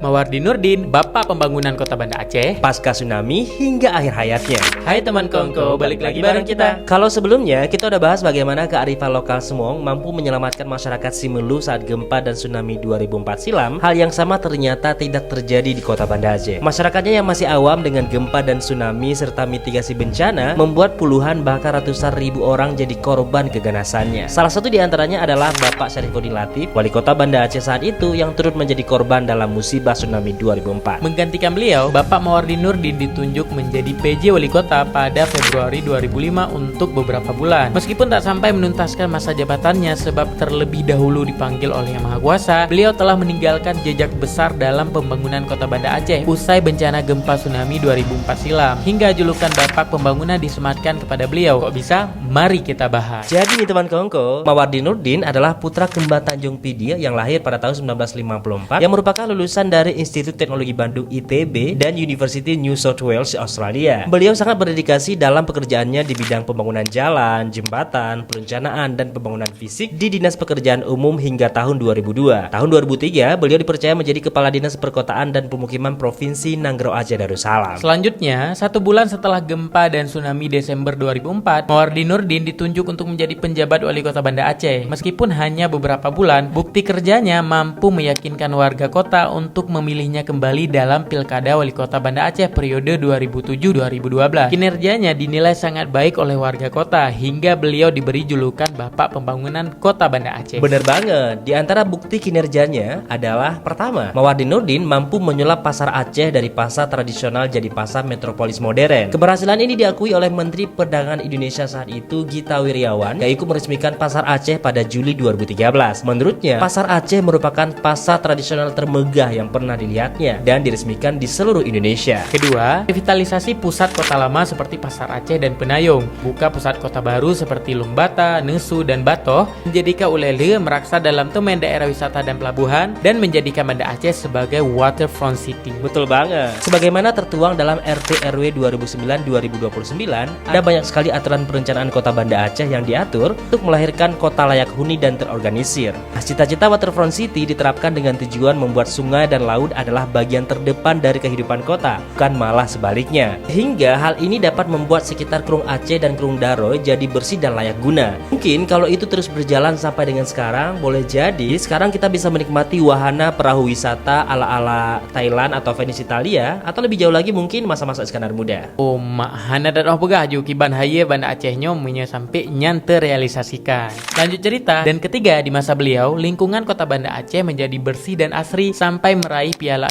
Mawardi Nurdin, Bapak Pembangunan Kota Banda Aceh, pasca tsunami hingga akhir hayatnya. Hai teman Kongko, balik lagi bareng kita. Kalau sebelumnya kita udah bahas bagaimana kearifan lokal Semong mampu menyelamatkan masyarakat Simelu saat gempa dan tsunami 2004 silam, hal yang sama ternyata tidak terjadi di Kota Banda Aceh. Masyarakatnya yang masih awam dengan gempa dan tsunami serta mitigasi bencana membuat puluhan bahkan ratusan ribu orang jadi korban keganasannya. Salah satu di antaranya adalah Bapak Syarifuddin Latif, Wali Kota Banda Aceh saat itu yang turut menjadi korban dalam musibah tsunami 2004. Menggantikan beliau, Bapak Mawardi Nurdin ditunjuk menjadi PJ Wali Kota pada Februari 2005 untuk beberapa bulan. Meskipun tak sampai menuntaskan masa jabatannya sebab terlebih dahulu dipanggil oleh Yang Maha Kuasa, beliau telah meninggalkan jejak besar dalam pembangunan Kota Banda Aceh usai bencana gempa tsunami 2004 silam. Hingga julukan Bapak Pembangunan disematkan kepada beliau. Kok bisa? Mari kita bahas. Jadi nih teman Kongko, Mawardi Nurdin adalah putra kembar Tanjung Pidia yang lahir pada tahun 1954 yang merupakan lulusan dari Institut Teknologi Bandung ITB dan University New South Wales Australia. Beliau sangat berdedikasi dalam pekerjaannya di bidang pembangunan jalan, jembatan, perencanaan dan pembangunan fisik di Dinas Pekerjaan Umum hingga tahun 2002. Tahun 2003 beliau dipercaya menjadi Kepala Dinas Perkotaan dan Pemukiman Provinsi Nanggro Aceh Darussalam. Selanjutnya, 1 bulan setelah gempa dan tsunami Desember 2004, Mawardi Nurdin ditunjuk untuk menjadi penjabat Wali Kota Banda Aceh. Meskipun hanya beberapa bulan, bukti kerjanya mampu meyakinkan warga kota untuk memilihnya kembali dalam Pilkada Wali Kota Banda Aceh periode 2007-2012. Kinerjanya dinilai sangat baik oleh warga kota hingga beliau diberi julukan Bapak Pembangunan Kota Banda Aceh. Bener banget, di antara bukti kinerjanya adalah pertama, Mawardi Nurdin mampu menyulap pasar Aceh dari pasar tradisional jadi pasar metropolis modern. Keberhasilan ini diakui oleh Menteri Perdagangan Indonesia saat itu, Gita Wirjawan, yang ikut meresmikan pasar Aceh pada Juli 2013. Menurutnya, pasar Aceh merupakan pasar tradisional termegah yang pernah dilihatnya dan diresmikan di seluruh Indonesia. Kedua, revitalisasi pusat kota lama seperti Pasar Aceh dan Penayung, buka pusat kota baru seperti Lumbata, Nesu, dan Batoh, menjadikan Ulele meraksa dalam temen daerah wisata dan pelabuhan, dan menjadikan Banda Aceh sebagai waterfront city. Betul banget. Sebagaimana tertuang dalam RT RW 2009-2029, ada banyak sekali aturan perencanaan Kota Banda Aceh yang diatur untuk melahirkan kota layak huni dan terorganisir. Nah, cita-cita waterfront city diterapkan dengan tujuan membuat sungai dan laut adalah bagian terdepan dari kehidupan kota, bukan malah sebaliknya. Hingga hal ini dapat membuat sekitar Krung Aceh dan Krung Daroy jadi bersih dan layak guna. Mungkin kalau itu terus berjalan sampai dengan sekarang, boleh jadi sekarang kita bisa menikmati wahana perahu wisata ala-ala Thailand atau Venice Italia, atau lebih jauh lagi mungkin masa-masa Iskandar Muda. Oh mak hana dan pegah juki ban haya Banda Aceh nyomunya sampai nyante realisasikan. Lanjut cerita, dan ketiga di masa beliau, lingkungan Kota Banda Aceh menjadi bersih dan asri sampai meraih piala